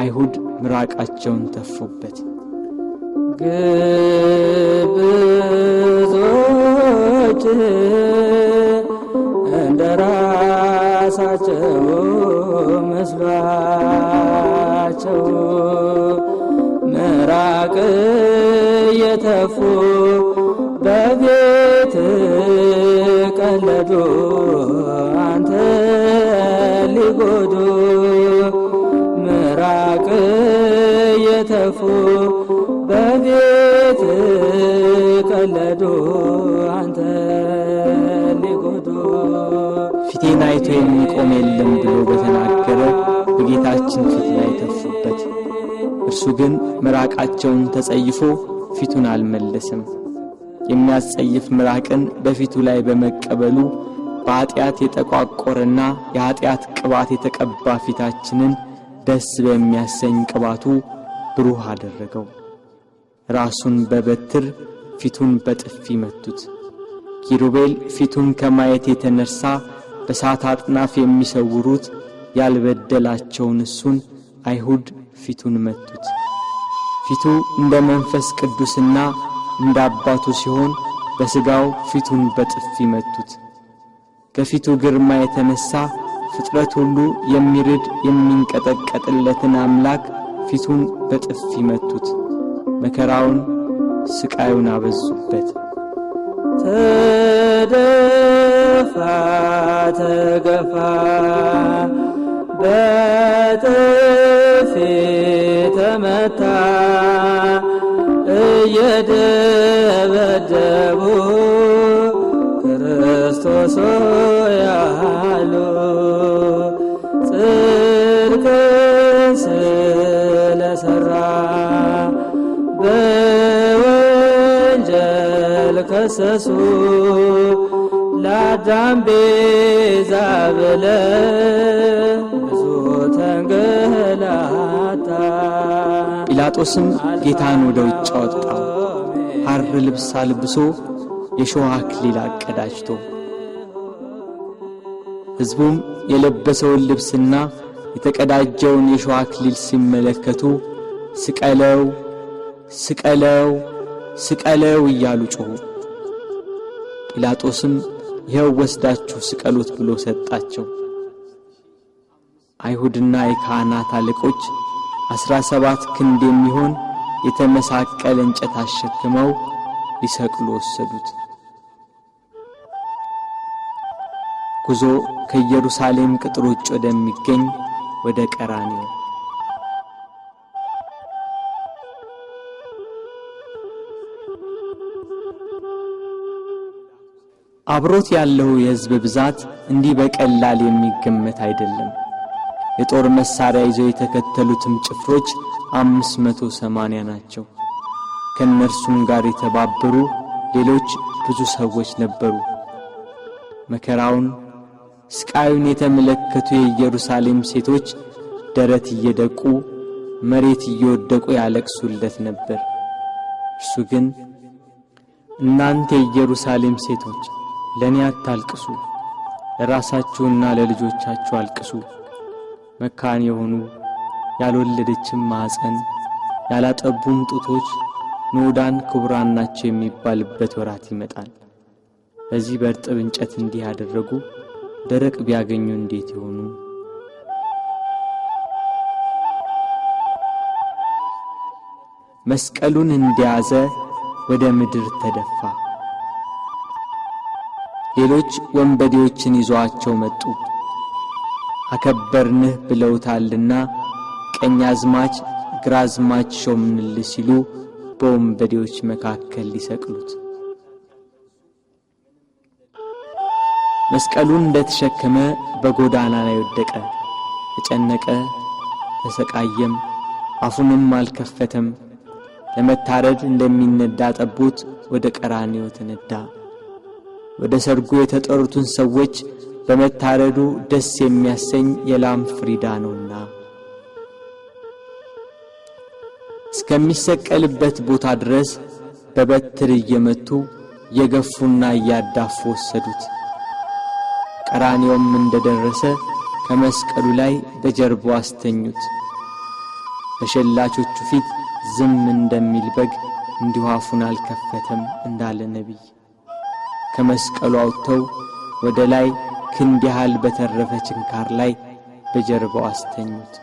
አይሁድ ምራቃቸውን ተፉበት። ግብዞች እንደ ራስ ራሳቸው መስሏቸው ምራቅ የተፉ በቤት ቀለዱ አንተ ሊጎዱ ምራቅ የተፉ በቤት ቀለዱ አንተ ሊጎዱ ፊቴን አይቶ የሚቆም የለም ብሎ በተናገረ በጌታችን ፊት ላይ ተፉበት። እርሱ ግን ምራቃቸውን ተጸይፎ ፊቱን አልመለሰም። የሚያስጸይፍ ምራቅን በፊቱ ላይ በመቀበሉ በኃጢአት የተቋቆረና የኃጢአት ቅባት የተቀባ ፊታችንን ደስ በሚያሰኝ ቅባቱ ብሩህ አደረገው። ራሱን በበትር ፊቱን በጥፊ መቱት። ኪሩቤል ፊቱን ከማየት የተነሳ በሳት አጥናፍ የሚሰውሩት ያልበደላቸውን እሱን አይሁድ ፊቱን መቱት። ፊቱ እንደ መንፈስ ቅዱስና እንደ አባቱ ሲሆን በሥጋው ፊቱን በጥፊ መቱት። ከፊቱ ግርማ የተነሳ ፍጥረት ሁሉ የሚርድ የሚንቀጠቀጥለትን አምላክ ፊቱን በጥፊ መቱት። መከራውን ስቃዩን አበዙበት። ተደፋ ተገፋ በጥፊ ተመታ እየደበደቡ ክርስቶስ ያሉ ጽድቅን ስለሰራ በወንጀል ከሰሱ ለአዳም ቤዛ ብለህ ብዙ ተንገላታ። ጲላጦስም ጌታን ወደ ውጭ አወጣው፣ ሐር ልብስ አልብሶ የሾህ አክሊል አቀዳጅቶ። ሕዝቡም የለበሰውን ልብስና የተቀዳጀውን የሾህ አክሊል ሲመለከቱ ስቀለው ስቀለው ስቀለው እያሉ ጮኹ። ጲላጦስም ይኸው ወስዳችሁ ስቀሉት ብሎ ሰጣቸው። አይሁድና የካህናት አለቆች 17 ክንድ የሚሆን የተመሳቀለ እንጨት አሸክመው ሊሰቅሉ ወሰዱት። ጉዞ ከኢየሩሳሌም ቅጥር ውጭ ወደሚገኝ ወደ ቀራንዮ። አብሮት ያለው የሕዝብ ብዛት እንዲህ በቀላል የሚገመት አይደለም። የጦር መሳሪያ ይዘው የተከተሉትም ጭፍሮች 580 ናቸው። ከነርሱም ጋር የተባበሩ ሌሎች ብዙ ሰዎች ነበሩ። መከራውን ስቃዩን የተመለከቱ የኢየሩሳሌም ሴቶች ደረት እየደቁ መሬት እየወደቁ ያለቅሱለት ነበር። እርሱ ግን እናንተ የኢየሩሳሌም ሴቶች ለኔ አታልቅሱ፣ ለራሳችሁና ለልጆቻችሁ አልቅሱ። መካን የሆኑ ያልወለደችም ማኅፀን ያላጠቡም ጡቶች ንዑዳን ክቡራን ናቸው የሚባልበት ወራት ይመጣል። በዚህ በእርጥብ እንጨት እንዲህ ያደረጉ ደረቅ ቢያገኙ እንዴት ይሆኑ? መስቀሉን እንደያዘ ወደ ምድር ተደፋ። ሌሎች ወንበዴዎችን ይዘዋቸው መጡ። አከበርንህ ብለውታልና ቀኛዝማች ግራዝማች ሾምንልህ ሲሉ በወንበዴዎች መካከል ሊሰቅሉት። መስቀሉን እንደተሸከመ በጎዳና ላይ ወደቀ፣ ተጨነቀ፣ ተሰቃየም፣ አፉንም አልከፈተም። ለመታረድ እንደሚነዳ ጠቦት ወደ ቀራንዮ ተነዳ። ወደ ሰርጉ የተጠሩትን ሰዎች በመታረዱ ደስ የሚያሰኝ የላም ፍሪዳ ነውና እስከሚሰቀልበት ቦታ ድረስ በበትር እየመቱ እየገፉና እያዳፉ ወሰዱት። ቀራንዮም እንደደረሰ ከመስቀሉ ላይ በጀርባው አስተኙት። በሸላቾቹ ፊት ዝም እንደሚል በግ እንዲሁ አፉን አልከፈተም እንዳለ ነቢይ ከመስቀሉ አውጥተው ወደ ላይ ክንድ ያህል በተረፈ ችንካር ላይ በጀርባው አስተኙት።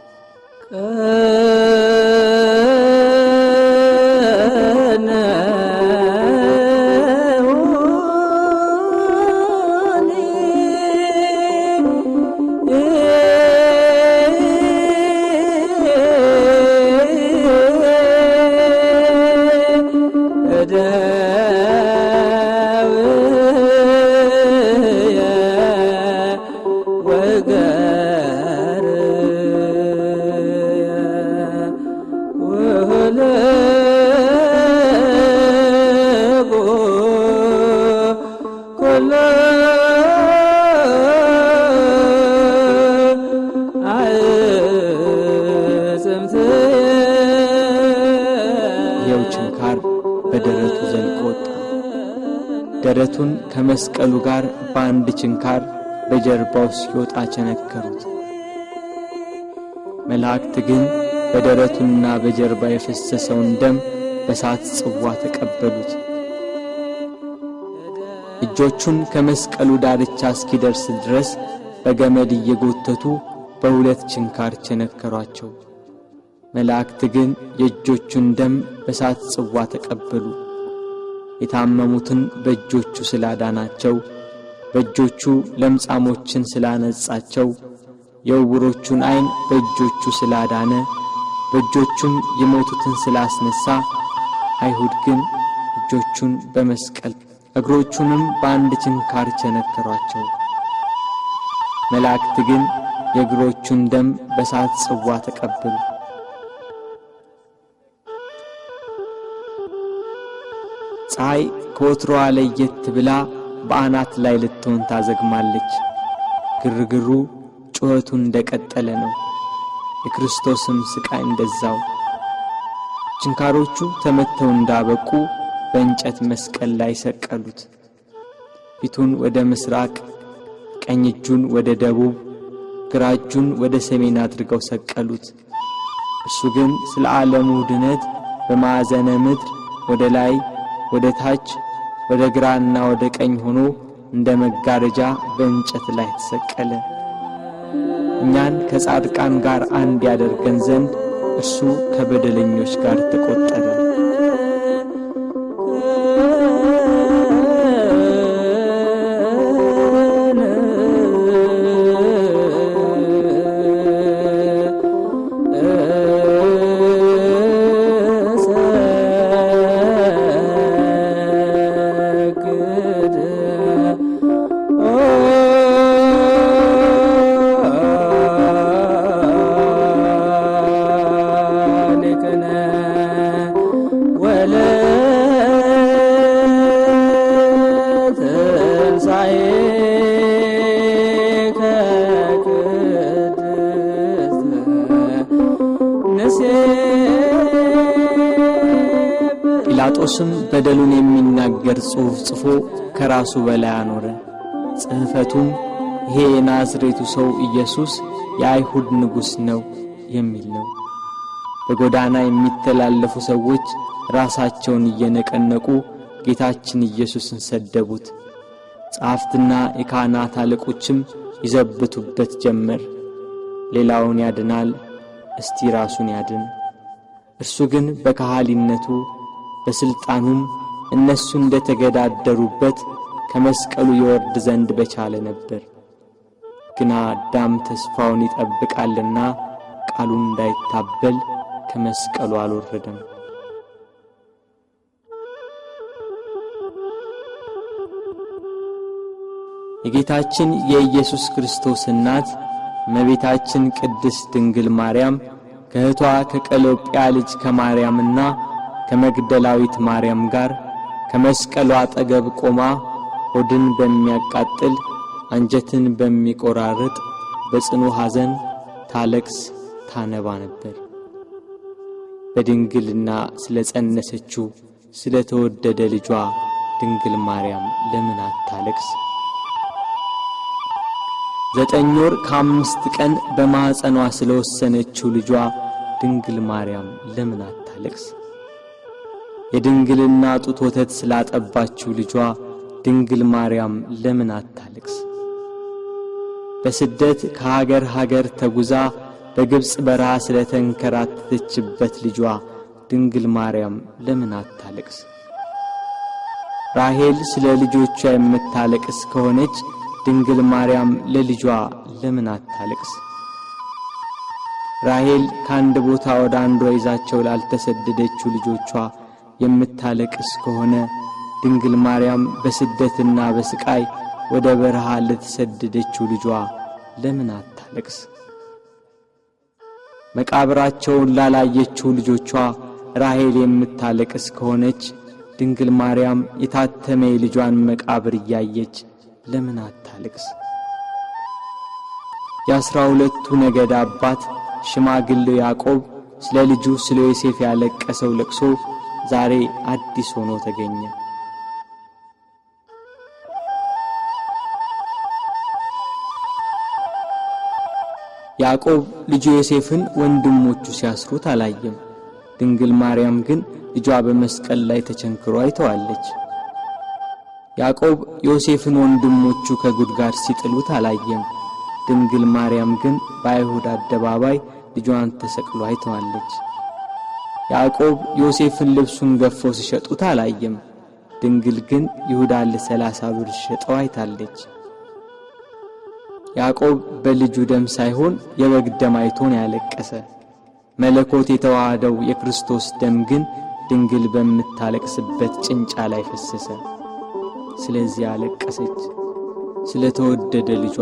በደረቱ ዘልቆ ወጣ። ደረቱን ከመስቀሉ ጋር በአንድ ችንካር በጀርባው ሲወጣ ቸነከሩት። መላእክት ግን በደረቱና በጀርባ የፈሰሰውን ደም በሳት ጽዋ ተቀበሉት። እጆቹን ከመስቀሉ ዳርቻ እስኪደርስ ድረስ በገመድ እየጎተቱ በሁለት ችንካር ቸነከሯቸው። መላእክት ግን የእጆቹን ደም በሳት ጽዋ ተቀበሉ። የታመሙትን በእጆቹ ስላዳናቸው፣ በእጆቹ ለምጻሞችን ስላነጻቸው፣ የዕውሮቹን ዓይን በእጆቹ ስላዳነ፣ በእጆቹም የሞቱትን ስላስነሳ፣ አይሁድ ግን እጆቹን በመስቀል እግሮቹንም በአንድ ችንካር ቸነከሯቸው። መላእክት ግን የእግሮቹን ደም በሳት ጽዋ ተቀበሉ። ፀሐይ ከወትሮዋ ለየት ብላ በአናት ላይ ልትሆን ታዘግማለች። ግርግሩ ጩኸቱ እንደቀጠለ ነው። የክርስቶስም ስቃይ እንደዛው። ችንካሮቹ ተመተው እንዳበቁ በእንጨት መስቀል ላይ ሰቀሉት። ፊቱን ወደ ምስራቅ፣ ቀኝ እጁን ወደ ደቡብ፣ ግራ እጁን ወደ ሰሜን አድርገው ሰቀሉት። እሱ ግን ስለ ዓለሙ ድነት በማዕዘነ ምድር ወደ ላይ ወደ ታች ወደ ግራና ወደ ቀኝ ሆኖ እንደ መጋረጃ በእንጨት ላይ ተሰቀለ። እኛን ከጻድቃን ጋር አንድ ያደርገን ዘንድ እርሱ ከበደለኞች ጋር ተቆጠረ። ጲላጦስም በደሉን የሚናገር ጽሑፍ ጽፎ ከራሱ በላይ አኖረ። ጽሕፈቱም ይሄ የናዝሬቱ ሰው ኢየሱስ የአይሁድ ንጉሥ ነው የሚል ነው። በጎዳና የሚተላለፉ ሰዎች ራሳቸውን እየነቀነቁ ጌታችን ኢየሱስን ሰደቡት። ጸሐፍትና የካህናት አለቆችም ይዘብቱበት ጀመር። ሌላውን ያድናል፣ እስቲ ራሱን ያድን። እርሱ ግን በካህሊነቱ በስልጣኑም እነሱ እንደተገዳደሩበት ከመስቀሉ ይወርድ ዘንድ በቻለ ነበር። ግና አዳም ተስፋውን ይጠብቃልና ቃሉን እንዳይታበል ከመስቀሉ አልወረደም። የጌታችን የኢየሱስ ክርስቶስ እናት እመቤታችን ቅድስት ድንግል ማርያም ከእህቷ ከቀሎጵያ ልጅ ከማርያምና ከመግደላዊት ማርያም ጋር ከመስቀሉ አጠገብ ቆማ ሆድን በሚያቃጥል አንጀትን በሚቆራርጥ በጽኑ ሐዘን ታለቅስ ታነባ ነበር። በድንግልና ስለጸነሰችው ስለተወደደ ልጇ ድንግል ማርያም ለምን አታለቅስ? 9 ወር ከ5 ቀን በማኅፀኗ ስለወሰነችው ልጇ ድንግል ማርያም ለምን አታለቅስ? የድንግልና ጡት ወተት ስላጠባችው ልጇ ድንግል ማርያም ለምን አታለቅስ? በስደት ከሀገር ሀገር ተጉዛ በግብጽ በረሃ ስለተንከራተተችበት ልጇ ድንግል ማርያም ለምን አታለቅስ? ራሔል ስለ ልጆቿ የምታለቅስ ከሆነች ድንግል ማርያም ለልጇ ለምን አታለቅስ? ራሔል ከአንድ ቦታ ወደ አንዷ ይዛቸው ላልተሰደደችው ልጆቿ የምታለቅስ ከሆነ ድንግል ማርያም በስደትና በስቃይ ወደ በረሃ ለተሰደደችው ልጇ ለምን አታለቅስ? መቃብራቸውን ላላየችው ልጆቿ ራሔል የምታለቅስ ከሆነች ድንግል ማርያም የታተመ ልጇን መቃብር እያየች ለምን አታለቅስ? የ12ቱ ነገድ አባት ሽማግሌው ያዕቆብ ስለ ልጁ ስለ ዮሴፍ ያለቀሰው ለቅሶ ዛሬ አዲስ ሆኖ ተገኘ። ያዕቆብ ልጁ ዮሴፍን ወንድሞቹ ሲያስሩት አላየም። ድንግል ማርያም ግን ልጇ በመስቀል ላይ ተቸንክሮ አይተዋለች። ያዕቆብ ዮሴፍን ወንድሞቹ ከጉድጓድ ሲጥሉት አላየም። ድንግል ማርያም ግን በአይሁድ አደባባይ ልጇን ተሰቅሎ አይተዋለች። ያዕቆብ ዮሴፍን ልብሱን ገፎ ሲሸጡት አላየም። ድንግል ግን ይሁዳን ለ30 ብር ሸጠው አይታለች። ያዕቆብ በልጁ ደም ሳይሆን የበግ ደም አይቶን ያለቀሰ። መለኮት የተዋሃደው የክርስቶስ ደም ግን ድንግል በምታለቅስበት ጭንጫ ላይ ፈሰሰ። ስለዚህ አለቀሰች። ስለተወደደ ልጇ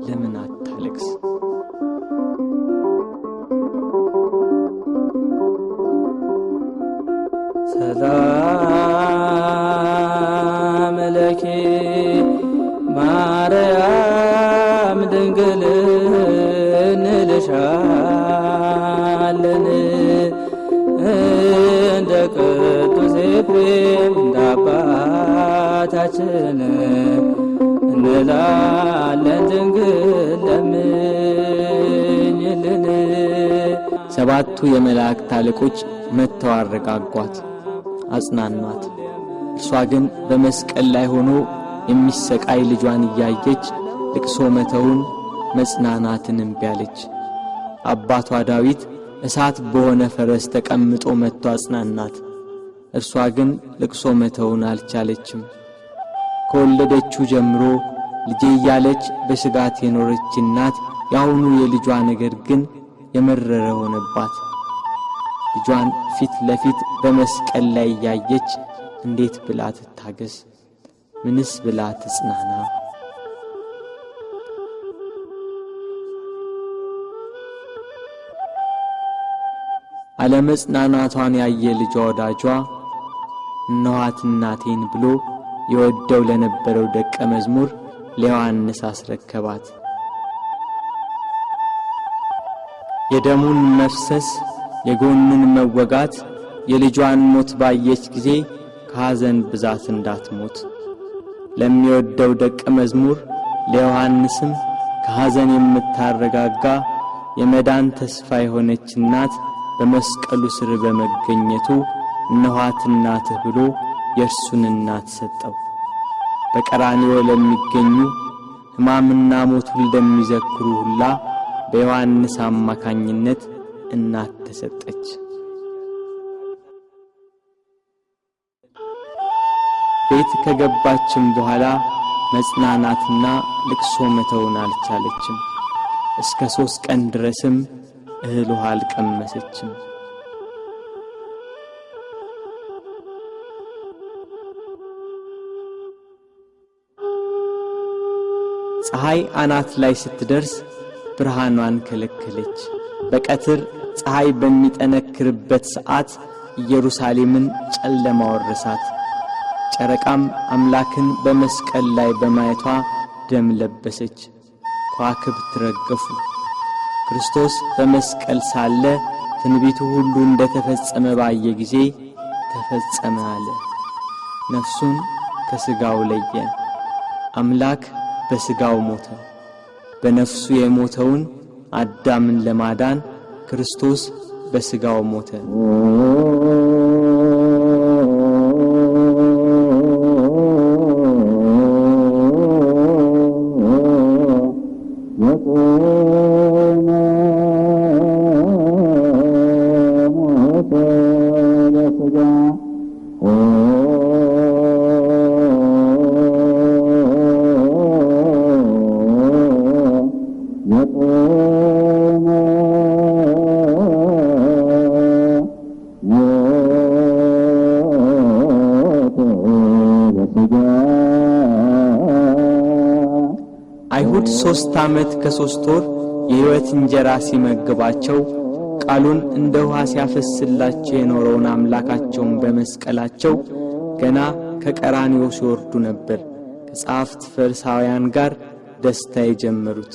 ለምን አታለቅስ? ሰላም ለኪ ማርያም ድንግል እንልሻለን እንደ ቅዱስ ኤፍሬም እንደ አባታችን እንላለን ድንግል ለምኝልን። ሰባቱ የመላእክት አለቆች መጥተው አረጋጓት፣ አጽናኗት። እርሷ ግን በመስቀል ላይ ሆኖ የሚሰቃይ ልጇን እያየች ልቅሶ መተውን መጽናናትን እምቢ አለች። አባቷ ዳዊት እሳት በሆነ ፈረስ ተቀምጦ መጥቶ አጽናናት። እርሷ ግን ልቅሶ መተውን አልቻለችም። ከወለደችው ጀምሮ ልጄ እያለች በስጋት የኖረች እናት ያሁኑ የልጇ ነገር ግን የመረረ ሆነባት። ልጇን ፊት ለፊት በመስቀል ላይ ያየች እንዴት ብላ ትታገስ? ምንስ ብላ ትጽናና? አለመጽናናቷን ያየ ልጇ ወዳጇ እነኋት እናቴን ብሎ የወደው ለነበረው ደቀ መዝሙር ለዮሐንስ አስረከባት። የደሙን መፍሰስ የጎንን መወጋት የልጇን ሞት ባየች ጊዜ ከሐዘን ብዛት እንዳትሞት ለሚወደው ደቀ መዝሙር ለዮሐንስም ከሐዘን የምታረጋጋ የመዳን ተስፋ የሆነች እናት በመስቀሉ ስር በመገኘቱ እነኋት እናትህ ብሎ የእርሱን እናት ሰጠው። በቀራንዮ ለሚገኙ ሕማምና ሞቱን ለሚዘክሩ ሁላ በዮሐንስ አማካኝነት እናት ተሰጠች። ቤት ከገባችም በኋላ መጽናናትና ልቅሶ መተውን አልቻለችም። እስከ 3 ቀን ድረስም እህል ውሃ አልቀመሰችም። ፀሐይ አናት ላይ ስትደርስ ብርሃኗን ከለከለች። በቀትር ፀሐይ በሚጠነክርበት ሰዓት ኢየሩሳሌምን ጨለማ ወረሳት። ጨረቃም አምላክን በመስቀል ላይ በማየቷ ደም ለበሰች። ከዋክብት ረገፉ። ክርስቶስ በመስቀል ሳለ ትንቢቱ ሁሉ እንደተፈጸመ ባየ ጊዜ ተፈጸመ አለ። ነፍሱን ከሥጋው ለየ። አምላክ በሥጋው ሞተ። በነፍሱ የሞተውን አዳምን ለማዳን ክርስቶስ በሥጋው ሞተ። አይሁድ 3 ዓመት ከ3 ወር የሕይወት እንጀራ ሲመግባቸው ቃሉን እንደ ውሃ ሲያፈስላቸው የኖረውን አምላካቸውን በመስቀላቸው ገና ከቀራንዮ ሲወርዱ ነበር ከጸሐፍት ፈሪሳውያን ጋር ደስታ የጀመሩት።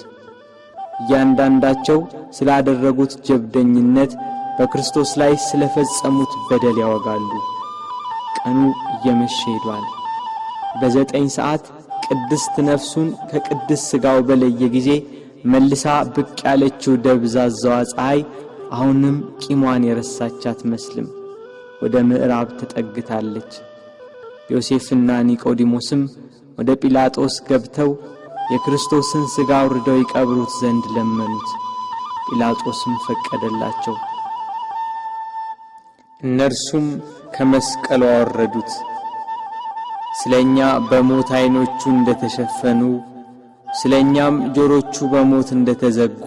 እያንዳንዳቸው ስላደረጉት ጀብደኝነት በክርስቶስ ላይ ስለፈጸሙት በደል ያወጋሉ። ቀኑ እየመሸ ሄዷል። በ9 ሰዓት ቅድስት ነፍሱን ከቅድስ ሥጋው በለየ ጊዜ መልሳ ብቅ ያለችው ደብዛዛዋ ፀሐይ አሁንም ቂሟን የረሳች አትመስልም። ወደ ምዕራብ ተጠግታለች። ዮሴፍና ኒቆዲሞስም ወደ ጲላጦስ ገብተው የክርስቶስን ሥጋ አውርደው ይቀብሩት ዘንድ ለመኑት። ጲላጦስም ፈቀደላቸው። እነርሱም ከመስቀሉ አወረዱት። ስለኛ በሞት ዓይኖቹ እንደተሸፈኑ፣ ስለኛም ጆሮቹ በሞት እንደተዘጉ፣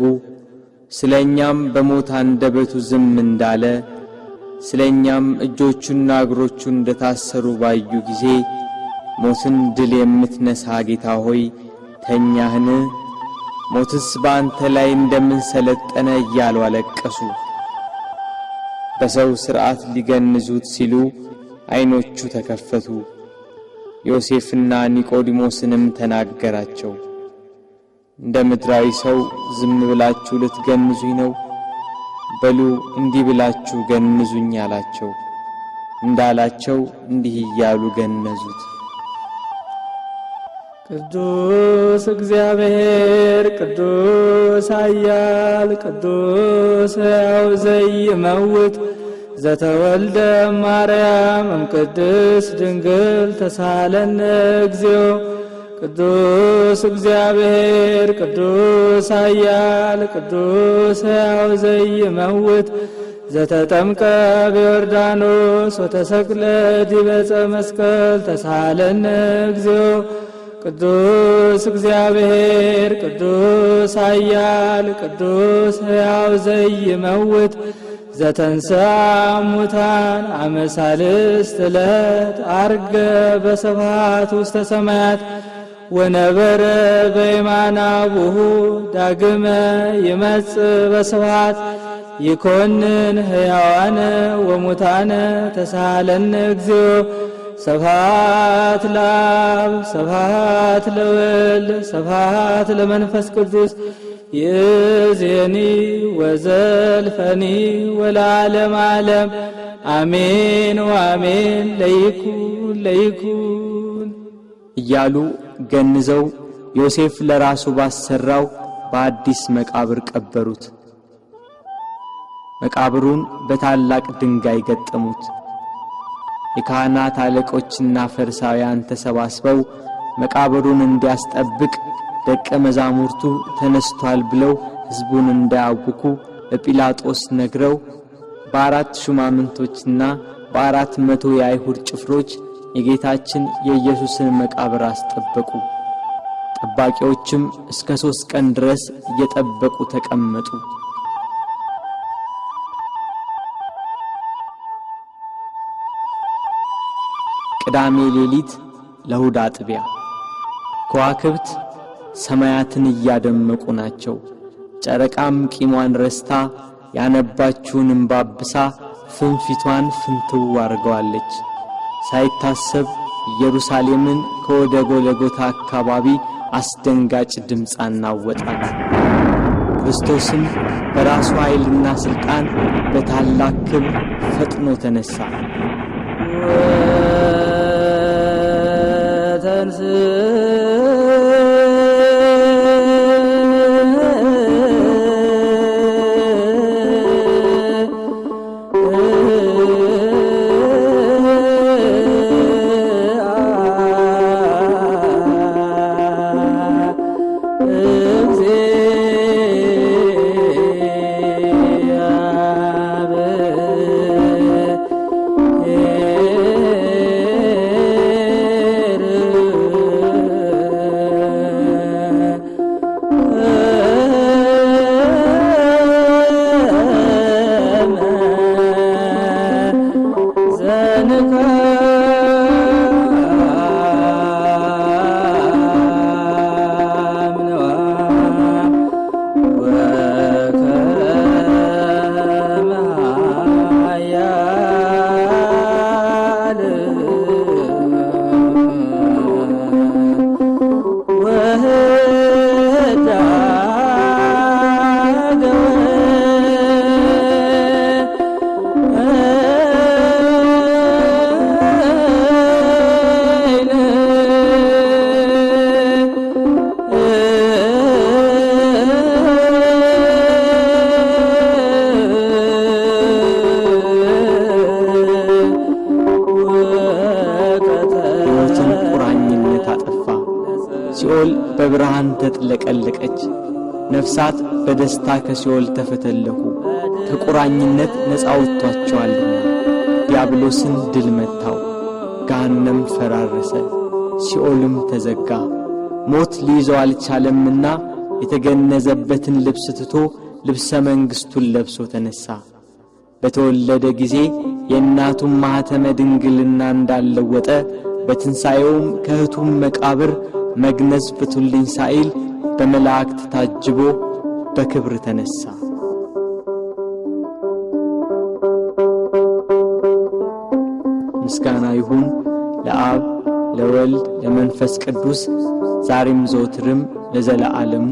ስለኛም በሞት አንደበቱ ዝም እንዳለ፣ ስለኛም እጆቹና እግሮቹ እንደታሰሩ ባዩ ጊዜ ሞትን ድል የምትነሳ ጌታ ሆይ ተኛህን? ሞትስ በአንተ ላይ እንደምን ሰለጠነ እያሉ አለቀሱ። በሰው ሥርዓት ሊገንዙት ሲሉ ዓይኖቹ ተከፈቱ። ዮሴፍና ኒቆዲሞስንም ተናገራቸው። እንደ ምድራዊ ሰው ዝም ብላችሁ ልትገንዙኝ ነው? በሉ እንዲህ ብላችሁ ገንዙኝ አላቸው። እንዳላቸው እንዲህ እያሉ ገነዙት። ቅዱስ እግዚአብሔር ቅዱስ ኃያል ቅዱስ ሕያው ዘይመውት ዘተወልደ ማርያም እምቅድስት ድንግል ተሳለነ እግዚኦ። ቅዱስ እግዚአብሔር ቅዱስ ኃያል ቅዱስ ሕያው ዘይመውት ዘተጠምቀ በዮርዳኖስ ወተሰቅለ ዲበ ዕፀ መስቀል ተሳለነ እግዚኦ። ቅዱስ እግዚአብሔር ቅዱስ ኃያል ቅዱስ ሕያው ዘይመውት ዘተንሥአ እሙታን አመ ሣልስት ዕለት ዐርገ በስብሐት ውስተ ሰማያት ወነበረ በየማነ አቡሁ ዳግመ ይመጽእ በስብሐት ይኰንን ሕያዋነ ወሙታነ ተሳሃለነ እግዚኦ። ስብሐት ለአብ ስብሐት ለወልድ ስብሐት ለመንፈስ ቅዱስ ይእዜኒ ወዘልፈኒ ወለዓለመ ዓለም አሜን ወአሜን ለይኩን ለይኩን እያሉ ገንዘው ዮሴፍ ለራሱ ባሰራው በአዲስ መቃብር ቀበሩት። መቃብሩን በታላቅ ድንጋይ ገጠሙት። የካህናት አለቆችና ፈሪሳውያን ተሰባስበው መቃብሩን እንዲያስጠብቅ ደቀ መዛሙርቱ ተነስቷል ብለው ሕዝቡን እንዳያውኩ ለጲላጦስ ነግረው በ4 ሹማምንቶችና በ400 የአይሁድ ጭፍሮች የጌታችን የኢየሱስን መቃብር አስጠበቁ። ጠባቂዎችም እስከ 3 ቀን ድረስ እየጠበቁ ተቀመጡ። ቅዳሜ ሌሊት ለእሑድ አጥቢያ ከዋክብት ሰማያትን እያደመቁ ናቸው። ጨረቃም ቂሟን ረስታ ያነባችውን እንባብሳ ፍንፊቷን ፍንትው አርገዋለች። ሳይታሰብ ኢየሩሳሌምን ከወደ ጎልጎታ አካባቢ አስደንጋጭ ድምፅ አናወጣት። ክርስቶስም በራሱ ኃይልና ሥልጣን በታላቅ ክብር ፈጥኖ ተነሳ። በብርሃን ተጥለቀለቀች። ነፍሳት በደስታ ከሲኦል ተፈተለኩ፣ ከቁራኝነት ነፃ ወጥቷቸዋልና። ዲያብሎስን ድል መታው፣ ገሃነም ፈራረሰ፣ ሲኦልም ተዘጋ። ሞት ሊይዘው አልቻለምና የተገነዘበትን ልብስ ትቶ ልብሰ መንግሥቱን ለብሶ ተነሣ። በተወለደ ጊዜ የእናቱን ማኅተመ ድንግልና እንዳለወጠ በትንሣኤውም ከእህቱም መቃብር መግነዝ ፍቱልኝ ሳይል በመላእክት ታጅቦ በክብር ተነሣ። ምስጋና ይሁን ለአብ ለወልድ ለመንፈስ ቅዱስ ዛሬም ዘወትርም ለዘለዓለሙ